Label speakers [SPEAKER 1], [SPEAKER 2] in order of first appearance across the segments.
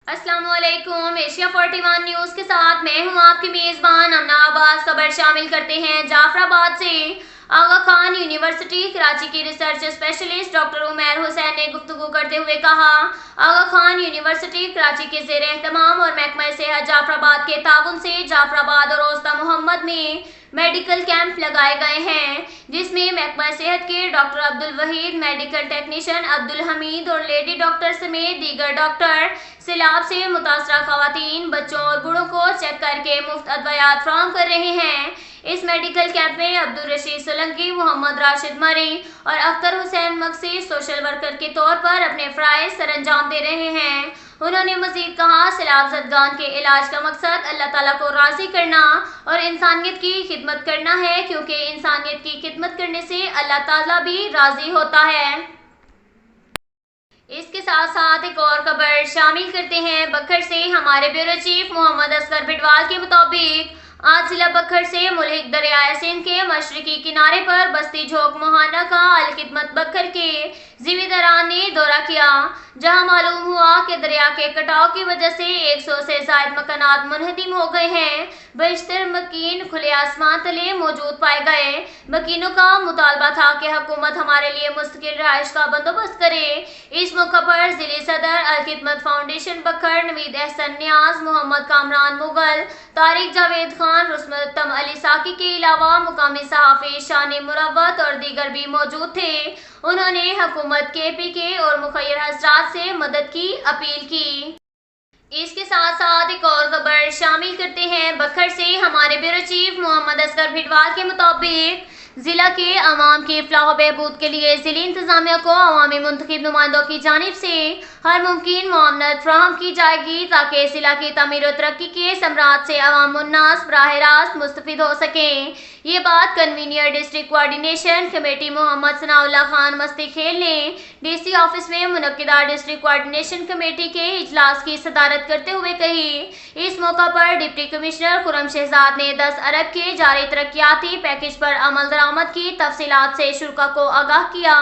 [SPEAKER 1] अस्सलाम वालेकुम। Asia 41 news के साथ मैं हूं आपकी मेज़बान अमना आबाद। खबर शामिल करते हैं जाफराबाद से। आगा खान यूनिवर्सिटी कराची की research specialist doctor Umair Hussain ने गुफ्तगू करते हुए कहा, आगा खान यूनिवर्सिटी कराची के ज़ेर एहतमाम और महकमा सेहत जाफराबाद के ताउन से जाफराबाद और ओस्ता मोहम्मद में मेडिकल कैंप लगाए गए हैं, जिसमें महकमा सेहत के doctor Abdul Waheed, medical technician Abdul Hamid और लेडी डॉक्टर समेत दीगर डॉक्टर सैलाब से मुतासरा खवातीन, बच्चों और बूढ़ों को चेक करके मुफ्त अदवियात फराहम कर रहे हैं। इस मेडिकल कैंप में अब्दुल रशीद सोलंकी, मोहम्मद राशिद मरी और अख्तर हुसैन मकसी सोशल वर्कर के तौर पर अपने फ़राइज़ सरअंजाम दे रहे हैं। उन्होंने मज़ीद कहा, सैलाब ज़दगान के इलाज का मकसद अल्लाह ताला को राज़ी करना और इंसानियत की खिदमत करना है, क्योंकि इंसानियत की खिदमत करने से अल्लाह ताला भी राज़ी होता है। इसके साथ साथ एक और खबर शामिल करते हैं बखर से। हमारे ब्यूरो चीफ मोहम्मद असगर बिडवाल के मुताबिक आज जिला बखर से मुल्क दरियाए सिंध के मशरकी किनारे पर बस्ती झोंक मोहाना का अलखिदमत बखर के जिम्मेदारान ने दौरा किया, जहां मालूम हुआ कि दरिया के कटाव की वजह से 100 से ज़ायद मकानात मुनहदिम हो गए हैं। बेशतर मकीन खुले आसमान तले मौजूद पाए गए। मकीनों का मुतालबा था कि हुकूमत हमारे लिए मुस्तकिल रहाइश का बंदोबस्त करे। इस मौका पर जिले सदर अलखिदमत फाउंडेशन बखर, नवीद एहसन न्याज, मोहम्मद कामरान मुगल, तारिक जावेद खान, रुस्तम अली साकी के अलावा मुकामी सहाफ़ी शानी मुरव्वत और दीगर भी मौजूद थे। उन्होंने हुकूमत KPK और मुखय्यर हज़रात से मदद की अपील की। इसके साथ साथ एक और खबर शामिल करते हैं बखर से। हमारे ब्यूरो चीफ मोहम्मद असगर बिडवाल के मुताबिक ज़िला के अवाम की फलाह व बहबूद के लिए ज़िली इंतज़ामिया को अवामी मुंतखब नुमाइंदों की जानिब से हर मुमकिन मुआवनत फराहम की जाएगी, ताकि ज़िला की तमीर और तरक्की के समरात से अवाम उन्नास बराह रास्त मुस्तफ़िद हो सकें। ये बात convener district coordination committee Mohammad Sanaullah Khan मस्ती खेल ने DC ऑफिस में मुनक्किदा डिस्ट्रिक्ट कोऑर्डिनेशन कमेटी के इजलास की सदारत करते हुए कही। इस मौका पर डिप्टी कमिश्नर खुरम शहजाद ने 10 अरब के जारी तरक्याती पैकेज पर अमल दरामद की तफसीलात से शुरा को आगाह किया।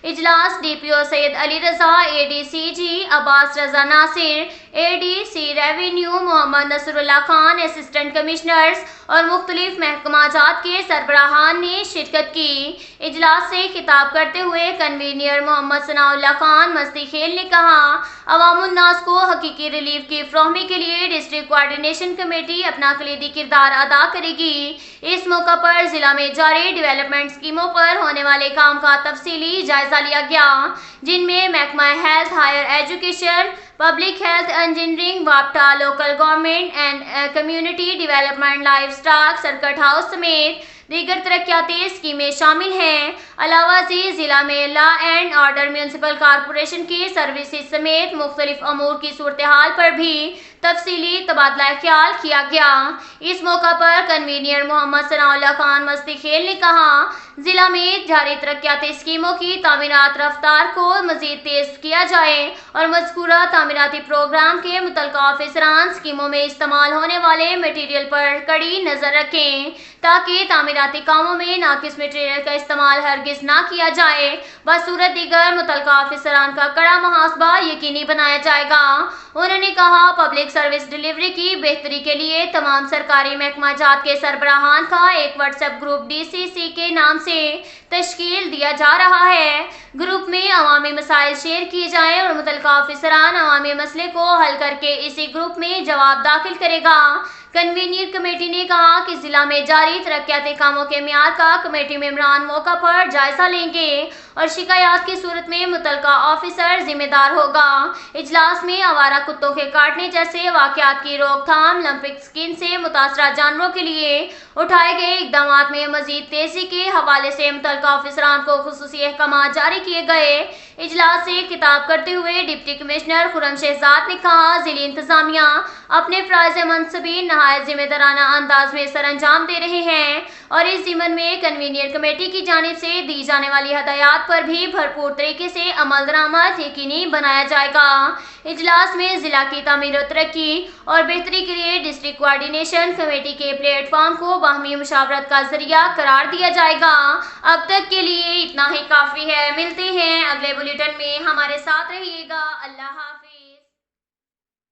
[SPEAKER 1] इजलास DPO Syed Ali Raza, ADCG Abbas Raza Nasir, ADC revenue Mohammad Nasrullah Khan, assistant commissioners और मुख्तलिफ महकमाजात के सरबराहान ने शिरकत की। इजलास से खिताब करते हुए कन्वीनियर मोहम्मद सनाउल्लाह खान मस्ती खेल ने कहा, अवामुन्नास को हकीकी रिलीफ की फराहमी के लिए डिस्ट्रिक्ट कोऑर्डिनेशन कमेटी अपना कलीदी किरदार अदा करेगी। इस मौका पर जिला में जारी डेवलपमेंट स्कीमों पर होने वाले काम का तफसीली जायजा लिया गया, जिनमें महकमा health, higher education, public health, engineering, वापटा, local government and community development, livestock, circuit house समेत दीगर तरक्याती स्कीमें शामिल हैं। अलावा जिला में law and order, municipal corporation की सर्विसेज समेत मुख्तलिफ अमूर की सूरत हाल पर भी तफसीली तबादला ख्याल किया गया। इस मौका पर कन्वीनियर मोहम्मद सनाउल्लाह खान मस्ती खेल ने कहा, जिला में जारी तरक्याती स्कीमों की तामीरात रफ्तार को मजीद तेज किया जाए और मज़कूरा तामीराती प्रोग्राम के मुतल्लिका ऑफिसरान स्कीमों में इस्तेमाल होने वाले मटीरियल पर कड़ी नज़र रखें, ताकि तामीराती कामों में नाकिस मटीरियल का इस्तेमाल हरगिज़ ना किया जाए। बसूरत दीगर मुतल्लिका ऑफिसरान का कड़ा मुहासबा यकीनी बनाया जाएगा। उन्होंने कहा, पब्लिक सर्विस डिलीवरी की बेहतरी के लिए तमाम सरकारी महकमाजात के सरबराहान का एक व्हाट्सएप ग्रुप DCC के नाम से तश्कील दिया जा रहा है। ग्रुप में अवामी मसाइल शेयर किए जाएं और मुतल्लिका ऑफिसरान अवामी मसले को हल करके इसी ग्रुप में जवाब दाखिल करेगा। कन्वीनियर कमेटी ने कहा कि जिला में जारी तरक्याती कामों के मियार का कमेटी मेंबरान मौका पर जायजा लेंगे और शिकायत की सूरत में मुतल्लिका ऑफिसर जिम्मेदार होगा। इजलास में आवारा कुत्तों के काटने जैसे वाक़यात की रोकथाम, लंपिक स्किन से मुतासरा जानवरों के लिए उठाए गए इकदामात में मजीद तेजी के हवाले से मुतल्लिका ऑफिसरान को खुसूसी अहकामात जारी किए गए। इजलास से खिताब करते हुए डिप्टी कमिश्नर खुरम शहजाद ने कहा, जिली इंतजामिया अपने फ़राइज़ मनसबी नहायत जिम्मेदाराना अंदाज में सरअंजाम दे रहे हैं और इस ज़िम्मन में कन्वीनियर कमेटी की जानिब से दी जाने वाली हदायत पर भी भरपूर तरीके से अमल दरामद यकीनी बनाया जाएगा। इजलास में जिला की तामीर और तरक्की और बेहतरी के लिए डिस्ट्रिक्ट कोऑर्डिनेशन कमेटी के प्लेटफॉर्म को बाहमी मुशावरत का जरिया करार दिया जाएगा। अब तक के लिए इतना ही काफ़ी है। मिलते हैं अगले बुलेटिन में, हमारे साथ रहिएगा। अल्लाह हाफ़िज़।